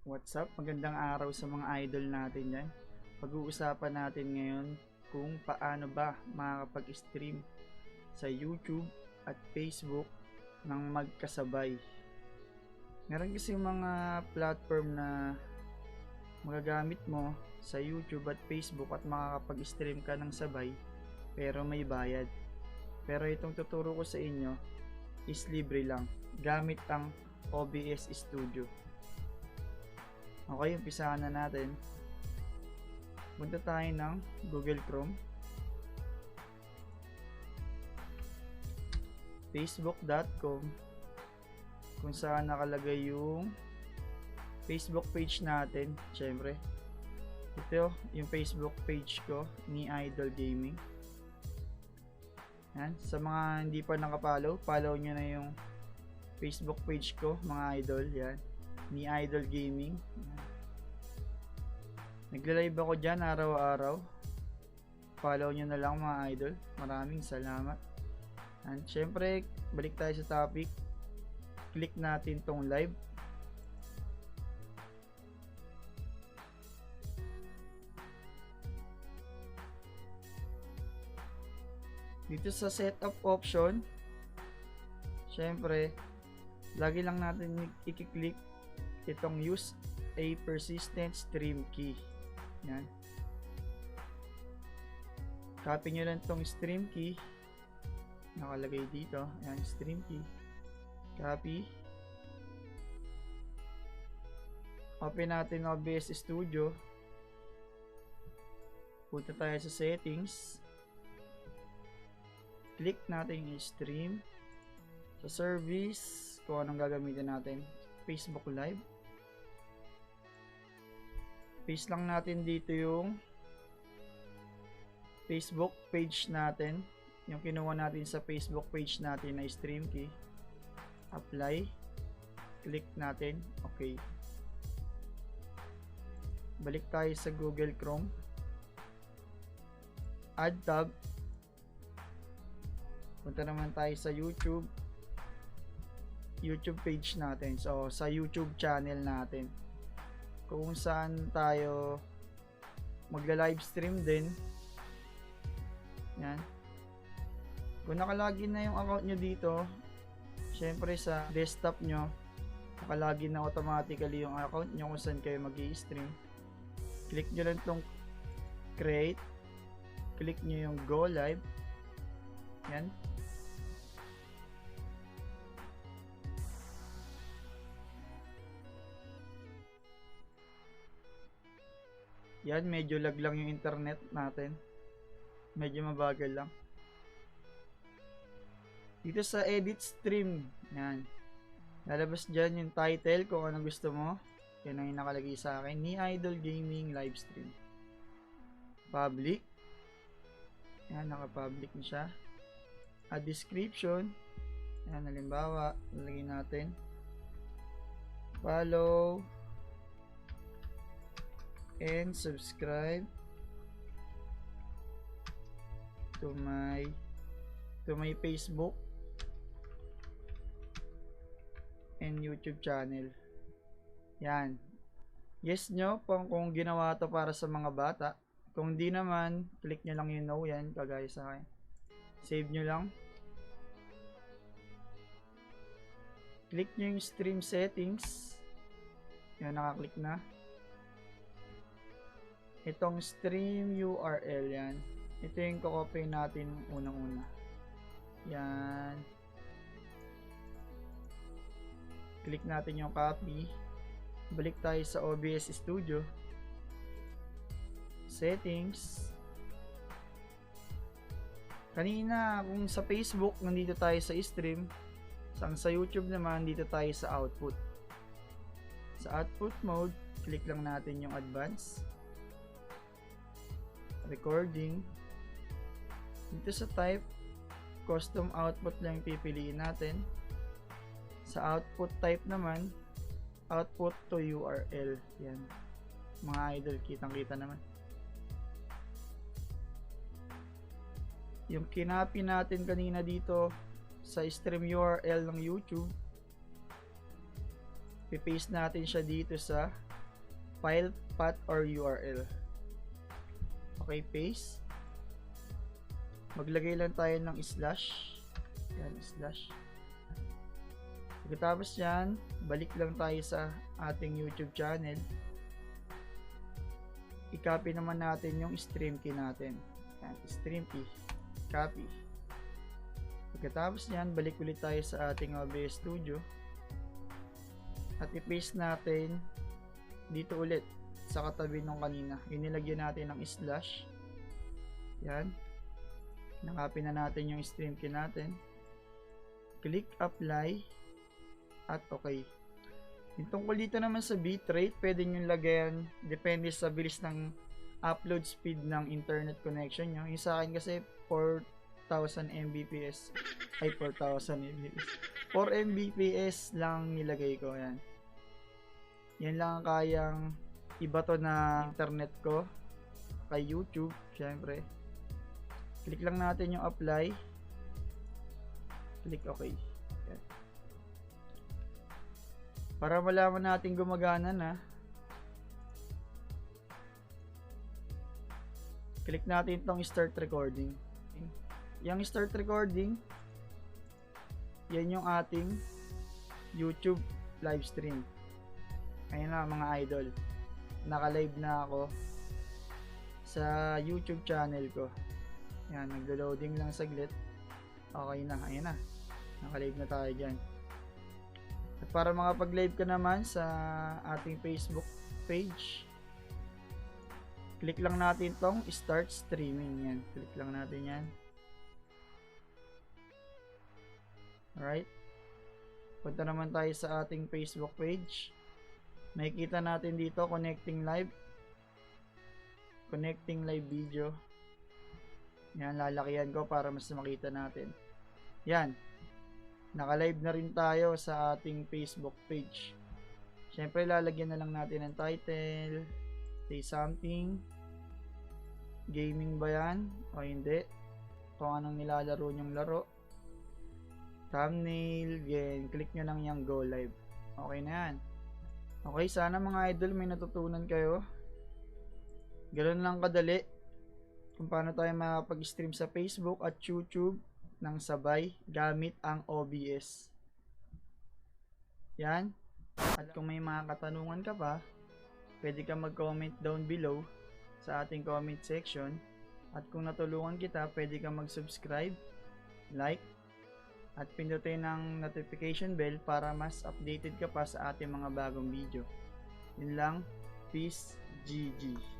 What's up? Magandang araw sa mga idol natin yan. Pag-uusapan natin ngayon kung paano ba makakapag-stream sa YouTube at Facebook ng magkasabay. Meron kasi mga platform na magagamit mo sa YouTube at Facebook at makakapag-stream ka ng sabay pero may bayad. Pero itong tuturo ko sa inyo is libre lang gamit ang OBS Studio. Okay, umpisahan na natin. Punta tayo ng Google Chrome, facebook.com, kung saan nakalagay yung Facebook page natin. Syempre, ito yung Facebook page ko ni Idol Gaming. Yan. Sa mga hindi pa nakapollow, follow nyo na yung Facebook page ko, mga idol. Yan, ni Idol Gaming. Nagla-live ako dyan araw-araw. Follow nyo na lang, mga idol. Maraming salamat. And syempre, balik tayo sa topic. Click natin tong live. Dito sa setup option, syempre, lagi lang natin i-click itong use a persistent stream key. Yan. Copy nyo lang itong stream key. Nakalagay dito. Yan, stream key. Copy. Open natin OBS Studio. Punta tayo sa settings. Click natin yung stream. Sa service, kung anong gagamitin natin. Facebook Live. Paste lang natin dito yung Facebook page natin. Yung kinuha natin sa Facebook page natin na stream key. Apply. Click natin. Okay. Balik tayo sa Google Chrome. Add tab. Punta naman tayo sa YouTube page natin. So, sa YouTube channel natin. Kung saan tayo magla-livestream din. Yan. Kung nakalagin na yung account nyo dito, syempre sa desktop nyo, nakalagin na automatically yung account nyo kung saan kayo mag-i-stream. Click nyo lang itong create. Click nyo yung go live. Yan. Yan, medyo lag lang yung internet natin. Medyo mabagal lang. Dito sa edit stream, yan. Lalabas dyan yung title kung ano gusto mo. Yan ang nakalagay sa akin. Ni Idol Gaming Livestream. Public. Yan, naka-public na siya. A description. Yan, halimbawa, lalagay natin. Follow and subscribe to my Facebook and YouTube channel. Yan. Yes nyo kung ginawa to para sa mga bata. Kung di naman, click nyo lang yung no. Yan, kagaya sa akin. Save nyo lang. Click nyo yung stream settings. Yan, nakaklik na. Itong stream URL, yan. Ito yung kukopy natin unang-una. Yan. Click natin yung copy. Balik tayo sa OBS Studio. Settings. Kanina, kung sa Facebook, nandito tayo sa stream. Sa YouTube naman, dito tayo sa output. Sa output mode, click lang natin yung advance. Recording. Dito sa type, custom output lang pipiliin natin. Sa output type naman, output to URL. Yan. Mga idol, kitang-kita naman. Yung kinapi natin kanina dito sa stream URL ng YouTube, pipaste natin siya dito sa file path or URL. Okay, paste. Maglagay lang tayo ng slash. Yan, slash. Pagkatapos yan, balik lang tayo sa ating YouTube channel. I-copy naman natin yung stream key natin. Yan, stream key. Copy. Pagkatapos yan, balik ulit tayo sa ating OBS Studio. At i-paste natin dito ulit sa katabi nung kanina. Inilagyan natin ng slash. Yan. Nakapin na natin yung stream key natin. Click apply. At okay. Yung tungkol dito naman sa bitrate, pwede nyo lagayan depende sa bilis ng upload speed ng internet connection nyo. Yung sa akin kasi 4,000 Mbps ay 4,000 Mbps 4 Mbps lang nilagay ko. Yan lang ang kayang ibato na internet ko kay YouTube. Syempre, click lang natin yung apply, click okay. Yan. Para malaman natin gumagana na, click natin itong start recording. Yung start recording, yan yung ating YouTube live stream. Ayun na mga idol, naka-live na ako sa YouTube channel ko. Yan, naglo-loading lang saglit. Okay na, ayun na, naka-live na tayo dyan. At para makapag-live ka naman sa ating Facebook page, click lang natin tong start streaming. Yan, click lang natin yan. Alright, punta naman tayo sa ating Facebook page. Makikita natin dito connecting live video. Yan, lalakyan ko para mas makita natin. Yan, naka-live na rin tayo sa ating Facebook page. Syempre lalagyan na lang natin ng title, say something, gaming ba yan o hindi, kung anong nilalaro nyong laro, thumbnail, yan, click nyo lang yung go live. Okay na yan. Okay, sana mga idol may natutunan kayo. Ganoon lang kadali kung paano tayo makapag-stream sa Facebook at YouTube ng sabay gamit ang OBS. Yan. At kung may mga katanungan ka pa, pwede ka mag-comment down below sa ating comment section. At kung natulungan kita, pwede ka mag-subscribe, like, at pindutin ng notification bell para mas updated ka pa sa ating mga bagong video. Yun lang. Peace. GG.